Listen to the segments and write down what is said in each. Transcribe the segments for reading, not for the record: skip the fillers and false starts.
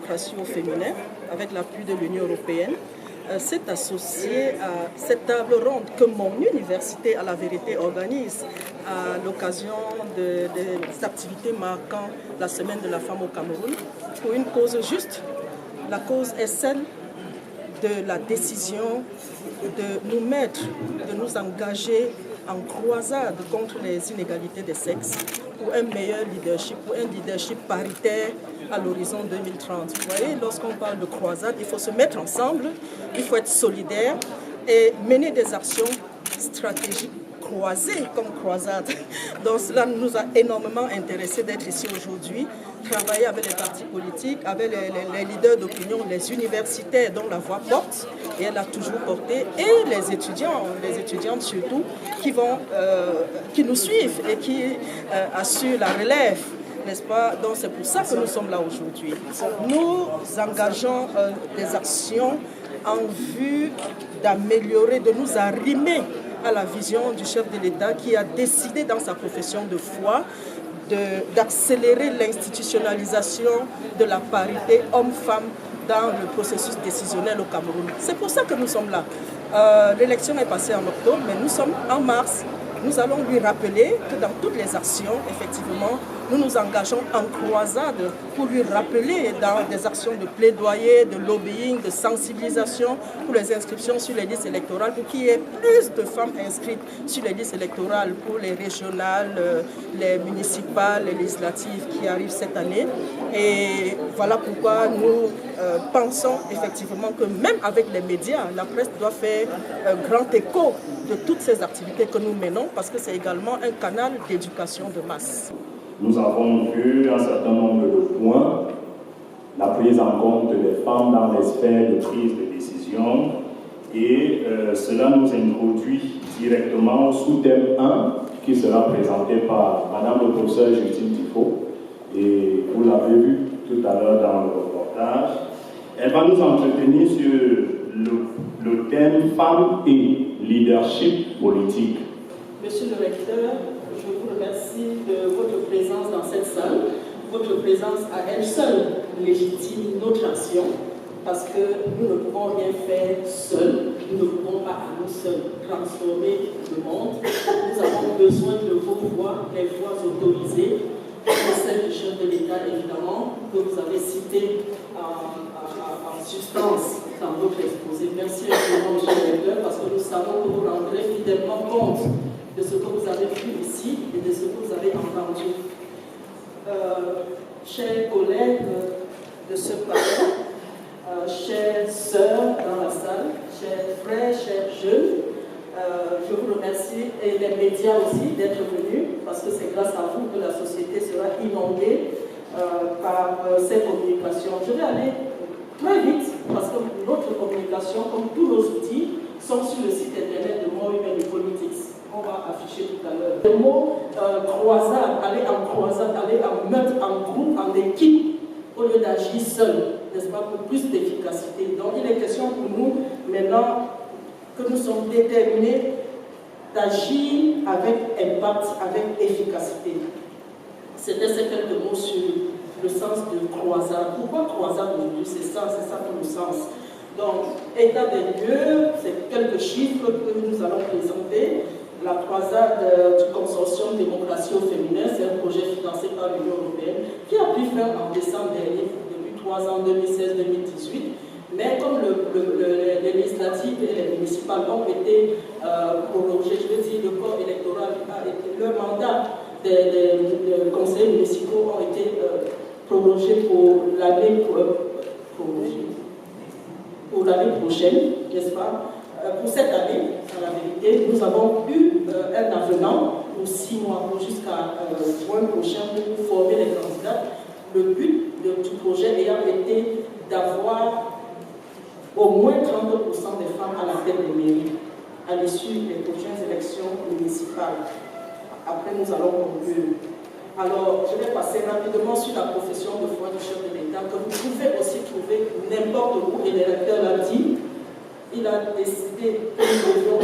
démocratie au féminin, avec l'appui de l'Union européenne, s'est associé à cette table ronde que mon université, à la vérité, organise à l'occasion des activités marquant la Semaine de la femme au Cameroun, pour une cause juste. La cause est celle de la décision de nous mettre, de nous engager en croisade contre les inégalités des sexes pour un meilleur leadership, pour un leadership paritaire à l'horizon 2030. Vous voyez, lorsqu'on parle de croisade, il faut se mettre ensemble, il faut être solidaire et mener des actions stratégiques croisées comme croisade. Donc cela nous a énormément intéressés d'être ici aujourd'hui, travailler avec les partis politiques, avec les leaders d'opinion, les universitaires dont la voix porte, et elle a toujours porté, et les étudiantes surtout, qui nous suivent et qui assurent la relève, n'est-ce pas? Donc c'est pour ça que nous sommes là aujourd'hui. Nous engageons des actions en vue d'améliorer, de nous arrimer à la vision du chef de l'État qui a décidé dans sa profession de foi d'accélérer l'institutionnalisation de la parité homme-femme dans le processus décisionnel au Cameroun. C'est pour ça que nous sommes là. L'élection est passée en octobre, mais nous sommes en mars. Nous allons lui rappeler que dans toutes les actions, effectivement, nous nous engageons en croisade pour lui rappeler dans des actions de plaidoyer, de lobbying, de sensibilisation pour les inscriptions sur les listes électorales, pour qu'il y ait plus de femmes inscrites sur les listes électorales pour les régionales, les municipales, les législatives qui arrivent cette année. Et voilà pourquoi nous pensons effectivement que même avec les médias, la presse doit faire un grand écho de toutes ces activités que nous menons, parce que c'est également un canal d'éducation de masse. Nous avons vu un certain nombre de points, la prise en compte des femmes dans les sphères de prise de décision, et cela nous introduit directement au sous-thème 1 qui sera présenté par Madame le professeur Justine Tifo, et vous l'avez vu tout à l'heure dans le reportage. Elle va nous entretenir sur le thème femmes et leadership politique. Monsieur le recteur, je vous remercie de votre présence dans cette salle. Votre présence à elle seule légitime notre action, parce que nous ne pouvons rien faire seuls, nous ne pouvons pas à nous seuls transformer le monde. Nous avons besoin de vos voix, les voix autorisées, celle du chef de l'État évidemment, que vous avez cité en substance dans votre exposé. Merci infiniment, monsieur le recteur, parce que nous savons que vous rendrez fidèlement compte de ce que vous avez vu ici et de ce que vous avez entendu. Chers collègues de ce palais, chères sœurs dans la salle, chers frères, chers jeunes, je vous remercie, et les médias aussi, d'être venus, parce que c'est grâce à vous que la société sera inondée par ces communications. Je vais aller très vite, parce que notre communication, comme tous nos outils, sont sur le site internet de More Women in Politics. On va afficher tout à l'heure. Le mot croisade, aller en croisade, aller en meute, en groupe, en équipe, au lieu d'agir seul, n'est-ce pas, pour plus d'efficacité. Donc il est question pour nous, maintenant, que nous sommes déterminés d'agir avec impact, avec efficacité. C'était ces quelques mots sur le sens de croisade. Pourquoi croisade aujourd'hui? C'est ça tout le sens. Donc, état des lieux, c'est quelques chiffres que nous allons présenter. La croisade du consortium démocratie au féminin, c'est un projet financé par l'Union européenne qui a pris fin en décembre dernier, depuis 3 ans, 2016-2018. Mais comme les législatives et les municipales ont été prolongées, je veux dire, le corps électoral a été, le mandat des conseillers municipaux ont été prolongés pour l'année prochaine, n'est-ce pas? Pour cette année, en la vérité, nous avons eu un avenant pour 6 mois, jusqu'à juin prochain, pour former les candidats. Le but de tout projet ayant été d'avoir au moins 30% des femmes à la tête des mairies à l'issue des prochaines élections municipales. Après, nous allons conclure. Alors, je vais passer rapidement sur la profession de foi du chef de l'État, que vous pouvez aussi trouver n'importe où, et le recteur l'a dit. Il a décidé que nous devions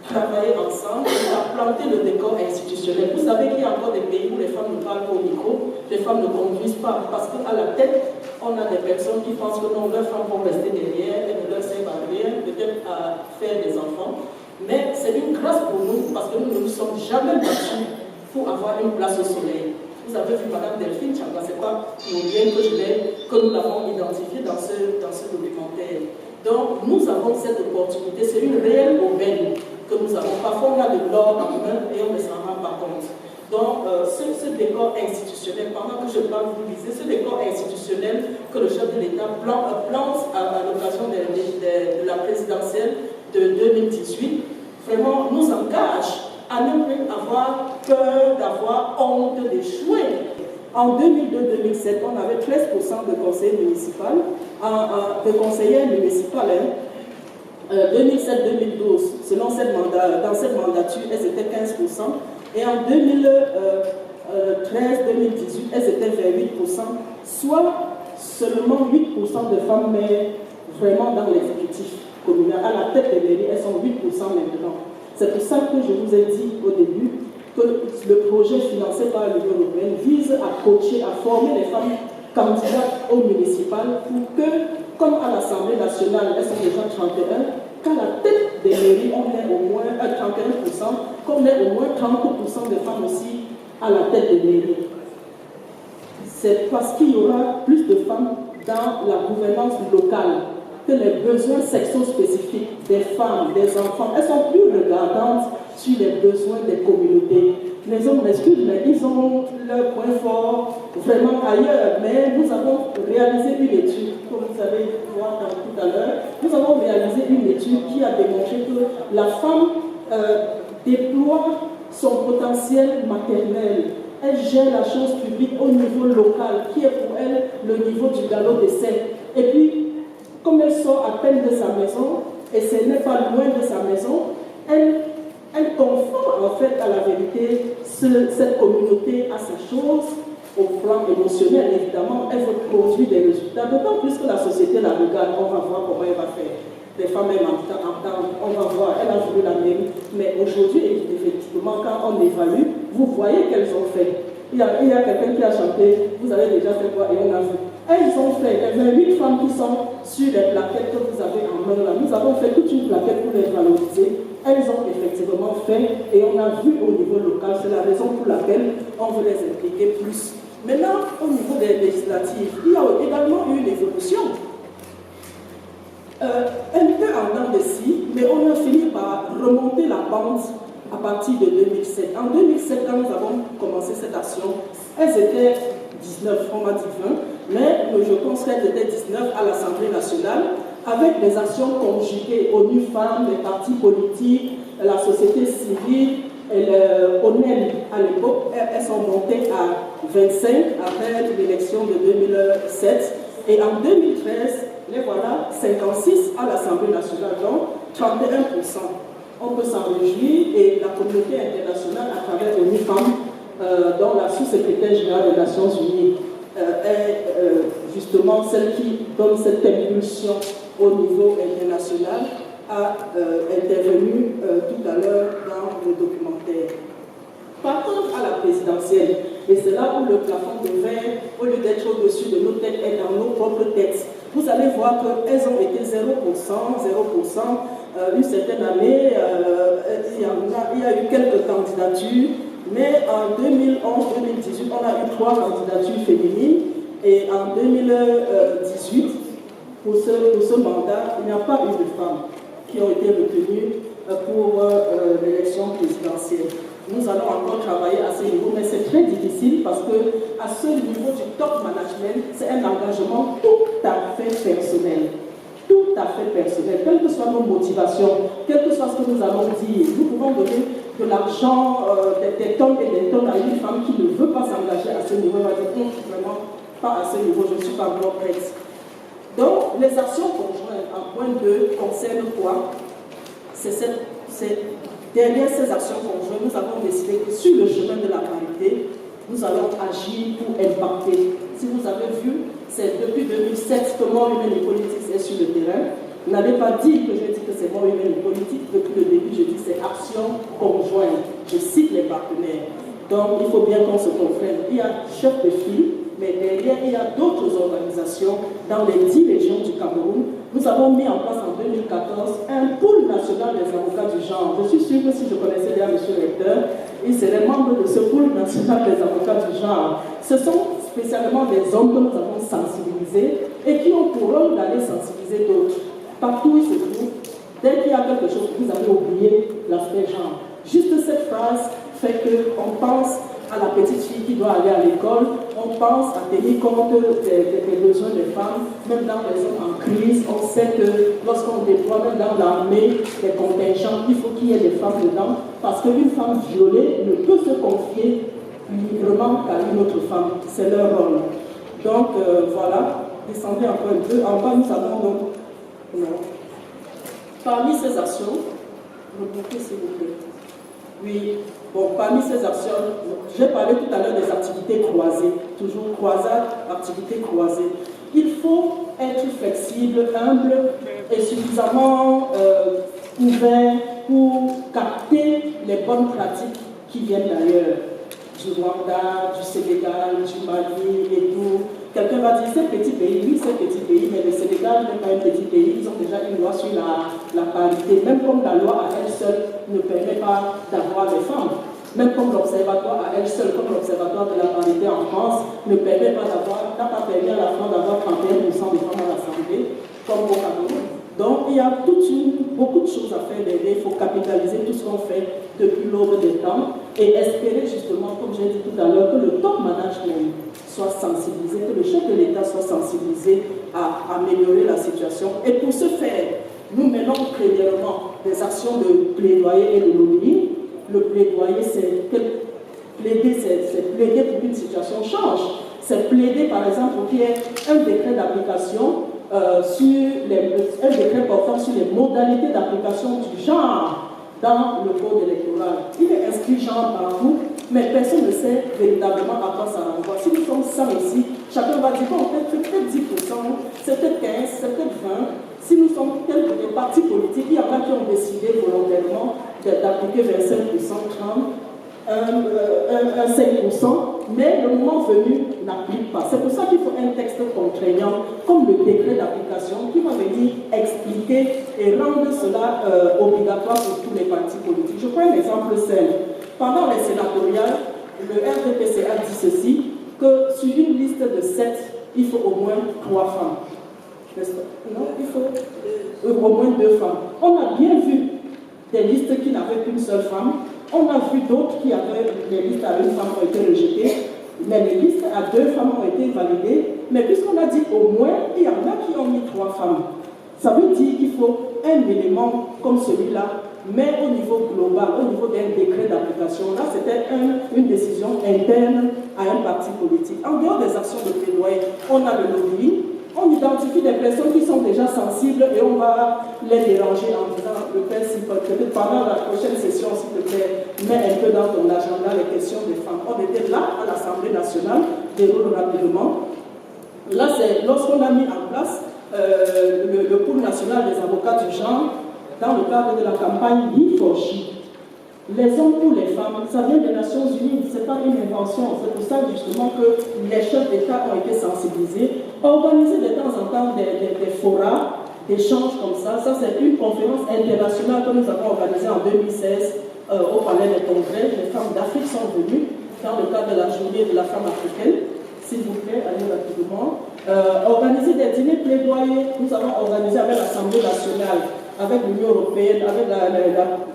travailler ensemble. Il a planté le décor institutionnel. Vous savez qu'il y a encore des pays où les femmes ne parlent pas au micro, les femmes ne conduisent pas, parce qu'à la tête, On a des personnes qui pensent que non, leurs femmes vont rester derrière, elles ne leur servent à rien, peut-être à faire des enfants. Mais c'est une grâce pour nous parce que nous ne nous sommes jamais battus pour avoir une place au soleil. Vous avez vu Madame Delphine Changa, c'est pas pour rien que nous l'avons identifié dans ce documentaire. Donc nous avons cette opportunité, c'est une réelle aubaine que nous avons. Parfois on a de l'or en main et on ne s'en rend pas compte. Donc ce décor institutionnel, pendant que je parle, vous lisez, ce décor institutionnel que le chef de l'État plante à l'occasion de la présidentielle de 2018, vraiment nous engage à ne plus avoir peur, d'avoir honte d'échouer. En 2002-2007, on avait 13% de conseillers municipaux, de conseillères municipales. 2007-2012, selon dans cette mandature, elles étaient 15%. Et en 2013-2018, elles étaient vers 8%, soit seulement 8% de femmes, mais vraiment dans l'exécutif communal. À la tête des mairies, elles sont 8% maintenant. C'est pour ça que je vous ai dit au début que le projet financé par l'Union européenne vise à coacher, à former les femmes candidates au municipal pour que, comme à l'Assemblée nationale, elles sont déjà 31, qu'à la tête des mairies, on ait au moins 31%, qu'on ait au moins 30% de femmes aussi à la tête des mairies. C'est parce qu'il y aura plus de femmes dans la gouvernance locale que les besoins sexo-spécifiques des femmes, des enfants, elles sont plus regardantes sur les besoins des communautés. Les hommes m'excusent, mais ils ont leur point fort vraiment ailleurs. Mais nous avons réalisé une étude, comme vous allez voir tout à l'heure, nous avons réalisé une étude qui a démontré que la femme déploie son potentiel maternel. Elle gère la chose publique au niveau local, qui est pour elle le niveau du galop d'essai. Et puis, comme elle sort à peine de sa maison, et ce n'est pas loin de sa maison, elle conforte en fait à la vérité cette communauté à sa chose, au plan émotionnel évidemment, elle veut produire des résultats, d'autant plus que la société la regarde, on va voir comment elle va faire. Les femmes elles entendent, on va voir, elle a voulu la mairie, mais aujourd'hui, effectivement, quand on évalue, vous voyez qu'elles ont fait. Il y a quelqu'un qui a chanté, vous avez déjà fait quoi, et on a vu. Elles ont fait, il y a 8 femmes qui sont sur les plaquettes que vous avez en main là. Nous avons fait toute une plaquette pour les valoriser. Elles ont effectivement fait et on a vu au niveau local, c'est la raison pour laquelle on veut les impliquer plus. Maintenant, au niveau des législatives, il y a également eu une évolution. Un peu en dents de scie, mais on a fini par remonter la pente à partir de 2007. En 2007, quand nous avons commencé cette action, elles étaient 19, on m'a dit 20, mais je pense qu'elles étaient 19 à l'Assemblée nationale, avec des actions conjuguées, ONU Femmes, les partis politiques, la société civile, et l'ONEL à l'époque, elles sont montées à 25 après l'élection de 2007, et en 2013, les voilà 56 à l'Assemblée nationale, donc 31%. On peut s'en réjouir et la communauté internationale, à travers ONU Femmes, dont la sous-secrétaire générale des Nations Unies est justement celle qui donne cette impulsion au niveau international, a intervenu tout à l'heure dans le documentaire. Par contre, à la présidentielle, et c'est là où le plafond de verre, au lieu d'être au-dessus de nos têtes, est dans nos propres têtes. Vous allez voir qu'elles ont été 0%, 0%. Une certaine année, il y a eu quelques candidatures, mais en 2011-2018, on a eu 3 candidatures féminines, et en 2018, pour ce mandat, il n'y a pas eu de femmes qui ont été retenues pour l'élection présidentielle. Nous allons encore travailler à ce niveau, mais c'est très difficile parce que à ce niveau du top management, c'est un engagement tout à fait personnel. Tout à fait personnel, quelles que soient nos motivations, quel que soit ce que nous allons dire. Nous pouvons donner de l'argent, des tonnes et des tonnes à une femme qui ne veut pas s'engager à ce niveau. Elle va dire non, vraiment pas à ce niveau, je ne suis pas vraiment prête. Donc, les actions conjointes en point 2 concernent quoi? Derrière ces actions conjointes, nous avons décidé que sur le chemin de la parité, nous allons agir pour impacter. Si vous avez vu, c'est depuis 2007 que More Women in Politics est sur le terrain. N'allez pas dire que je dis que c'est More Women in Politics. Depuis le début, je dis que c'est action conjointe. Je cite les partenaires. Donc, il faut bien qu'on se comprenne. Il y a chef de file, mais derrière, il y a d'autres organisations dans les 10 régions du Cameroun. Nous avons mis en place en 2014 un pôle national des avocats du genre. Je suis sûre que si je connaissais bien M. le recteur, il serait membre de ce pôle national des avocats du genre. Ce sont spécialement des hommes que nous avons sensibilisés et qui ont pour rôle d'aller sensibiliser d'autres. Partout où ils se trouvent, dès qu'il y a quelque chose que vous avez oublié, l'aspect genre. Juste cette phrase fait qu'on pense à la petite fille qui doit aller à l'école, on pense à tenir compte des besoins des femmes, même dans les zones en crise. On sait que lorsqu'on déploie même dans l'armée des contingents, il faut qu'il y ait des femmes dedans, parce qu'une femme violée ne peut se confier librement qu'à une autre femme. C'est leur rôle. Donc voilà, descendez encore un peu. En bas, nous avons donc... Non. Parmi ces actions, remontez s'il vous plaît. Oui, bon, parmi ces actions, j'ai parlé tout à l'heure des activités croisées, toujours croisades, activités croisées. Il faut être flexible, humble et suffisamment ouvert pour capter les bonnes pratiques qui viennent d'ailleurs, du Rwanda, du Sénégal, du Mali et tout. Quelqu'un va dire, c'est petit pays, oui c'est petit pays, mais le Sénégal n'est pas un petit pays, ils ont déjà une loi sur la parité, même comme la loi à elle seule ne permet pas d'avoir des femmes, même comme l'observatoire à elle seule, comme l'observatoire de la parité en France, ne permet pas d'avoir, n'a pas permis à la France d'avoir 31% des femmes à l'Assemblée, comme au Cameroun. Donc il y a beaucoup de choses à faire derrière, il faut capitaliser tout ce qu'on fait depuis l'aube des temps et espérer justement, comme j'ai dit tout à l'heure, que le top management soit sensibilisé, que le chef de l'État soit sensibilisé à améliorer la situation. Et pour ce faire, nous menons premièrement des actions de plaidoyer et de lobbying. Le plaidoyer, c'est plaider pour qu'une situation change. C'est plaider, par exemple, pour qu'il y ait un décret d'application un décret portant sur les modalités d'application du genre dans le code électoral. Il est inscrit genre partout, mais personne ne sait véritablement à quoi ça renvoie. Si nous sommes 100 ici, chacun va dire, bon, c'est peut-être 10%, c'est peut-être 15%, c'est peut-être 20%. Si nous sommes tels que des partis politiques, il y en a qui ont décidé volontairement d'appliquer 25%, 30%, un 5%, mais le moment venu n'applique pas. C'est pour ça qu'il faut un texte contraignant, comme le décret d'application, qui va venir expliquer et rendre cela obligatoire pour tous les partis politiques. Je prends un exemple simple. Pendant les sénatoriales, le RDPCA dit ceci, que sur une liste de 7, il faut au moins 3 femmes. Non, il faut au moins 2 femmes. On a bien vu des listes qui n'avaient qu'une seule femme. On a vu d'autres qui avaient des listes à une femme ont été rejetées, mais les listes à 2 femmes ont été validées. Mais puisqu'on a dit au moins, il y en a qui ont mis 3 femmes. Ça veut dire qu'il faut un élément comme celui-là, mais au niveau global, au niveau d'un décret d'application. Là, c'était une décision interne à un parti politique. En dehors des actions de plaidoyer, on a le lobbying. On identifie des personnes qui sont déjà sensibles et on va les déranger en disant le père, peut-être pendant la prochaine session, s'il te plaît, mets un peu dans ton agenda les questions des femmes. On était là à l'Assemblée nationale, déroule rapidement. Là, c'est lorsqu'on a mis en place le pôle national des avocats du genre dans le cadre de la campagne Be4She. Les hommes pour les femmes, ça vient des Nations Unies, ce n'est pas une invention. C'est pour ça justement que les chefs d'État ont été sensibilisés. Organiser de temps en temps des forats, d'échanges comme ça. Ça, c'est une conférence internationale que nous avons organisée en 2016 au Palais des Congrès. Les femmes d'Afrique sont venues dans le cadre de la journée de la femme africaine. S'il vous plaît, allez rapidement. Organiser des dîners plaidoyers. Nous avons organisé avec l'Assemblée nationale, avec l'Union européenne, avec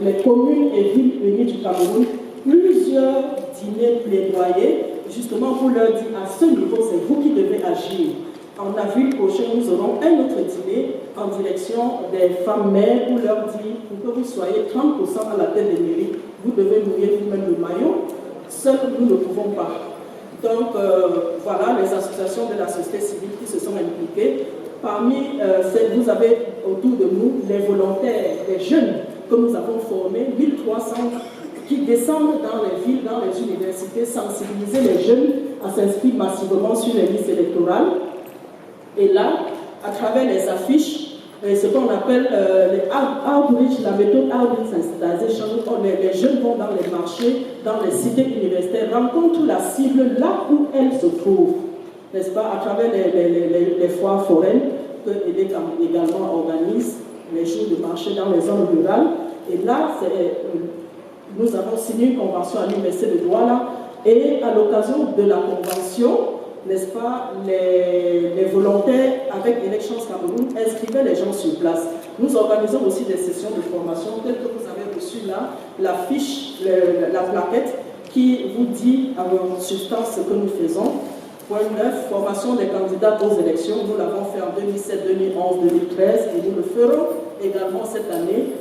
les communes et villes unies du Cameroun, plusieurs dîners plaidoyers, justement pour leur dire à ce niveau, c'est vous qui devez agir. En avril prochain, nous aurons un autre dîner en direction des femmes mères pour leur dire, pour que vous soyez 30% à la tête des mairies, vous devez mouiller vous-même le maillot. Seuls nous ne pouvons pas. Donc voilà les associations de la société civile qui se sont impliquées. Parmi vous avez autour de nous les volontaires, les jeunes que nous avons formés, 1300 qui descendent dans les villes, dans les universités, sensibiliser les jeunes à s'inscrire massivement sur les listes électorales. Et là, à travers les affiches, ce qu'on appelle les outreach, la méthode outreach sensitization, les jeunes vont dans les marchés, dans les cités universitaires, rencontrent la cible là où elle se trouve. n'est-ce pas, à travers les foires foraines que EDEC également organise, les jours de marché dans les zones rurales. Et là, nous avons signé une convention à l'Université de Douala, et à l'occasion de la convention, n'est-ce pas, les volontaires avec Élections Cameroun inscrivaient les gens sur place. Nous organisons aussi des sessions de formation, telles que vous avez reçu là, la fiche, la plaquette qui vous dit en substance ce que nous faisons. Point 9, formation des candidats aux élections. Nous l'avons fait en 2007, 2011, 2013 et nous le ferons également cette année.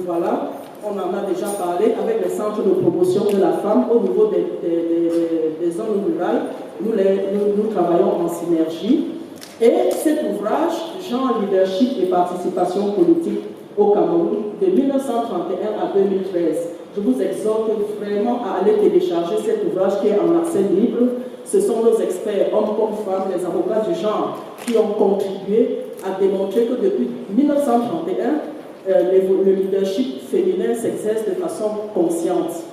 Voilà, on en a déjà parlé avec les centres de promotion de la femme au niveau des zones rurales. Nous travaillons en synergie. Et cet ouvrage, Genre, leadership et participation politique au Cameroun, de 1931 à 2013. Je vous exhorte vraiment à aller télécharger cet ouvrage qui est en accès libre. Ce sont nos experts, hommes comme femmes, les avocats du genre, qui ont contribué à démontrer que depuis 1931, le leadership féminin s'exerce de façon consciente.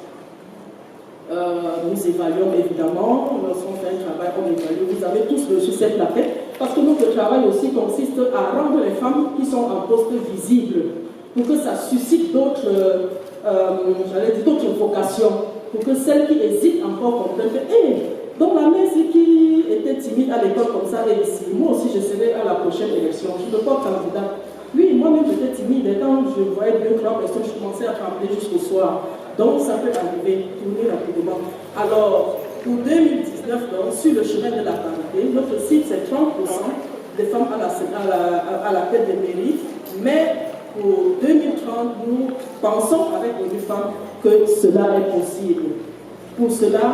Nous évaluons évidemment, lorsqu'on fait un travail, on évalue. Vous avez tous reçu cette plaquette, parce que notre travail aussi consiste à rendre les femmes qui sont en poste visibles, pour que ça suscite d'autres vocations, pour que celles qui hésitent encore comprennent que, donc la mère qui était timide à l'école comme ça est ici, moi aussi je serai à la prochaine élection, je ne suis pas candidat. Oui, moi-même j'étais timide, et quand je voyais 2-3 personnes, je commençais à trembler jusqu'au soir. Donc ça peut arriver, tourner rapidement. Alors, pour 2019, donc, sur le chemin de la parité, notre cible c'est 30% des femmes à la tête des mairies, mais pour 2030, nous pensons avec les femmes que cela est possible. Pour cela,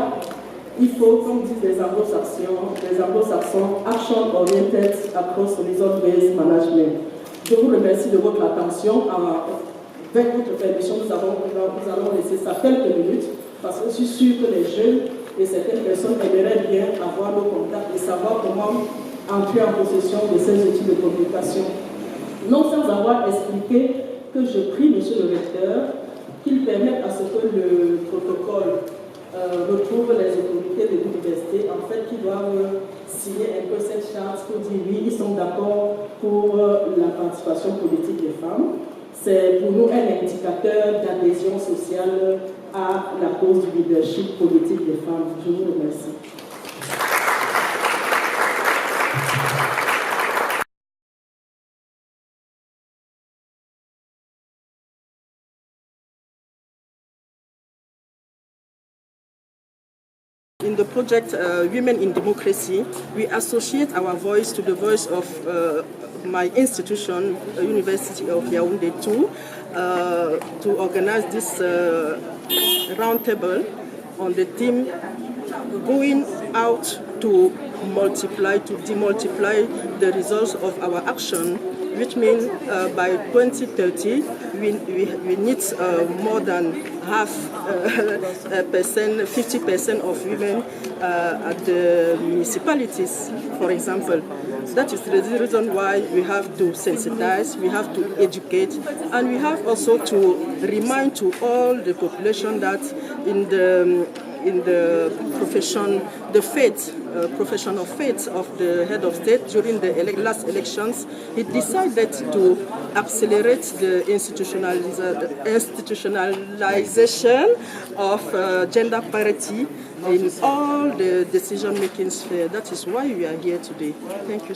il faut, comme disent les anglo-saxons, action oriented across result-based management. Je vous remercie de votre attention. Avec votre permission, nous allons laisser ça quelques minutes, parce que je suis sûre que les jeunes et certaines personnes aimeraient bien avoir nos contacts et savoir comment entrer en possession de ces outils de communication. Non sans avoir expliqué que je prie, monsieur le recteur, qu'il permette à ce que le protocole retrouve les autorités de l'université, en fait, qui doivent signer un peu cette charte pour dire oui, ils sont d'accord pour la participation politique des femmes. C'est pour nous un indicateur d'adhésion sociale à la cause du leadership politique des femmes. Je vous remercie. In the project Women in Democracy, we associate our voice to the voice of my institution, University of Yaoundé 2, to organize this roundtable on the theme going out to multiply, to demultiply the results of our action, which means by 2030 we need more than half 50% of women at the municipalities, for example. That is the reason why we have to sensitize, we have to educate, and we have also to remind to all the population that in the profession, the faith, profession of faith of the head of state during the last elections, he decided to accelerate the institutionalization of gender parity in all the decision-making sphere. That is why we are here today. Thank you.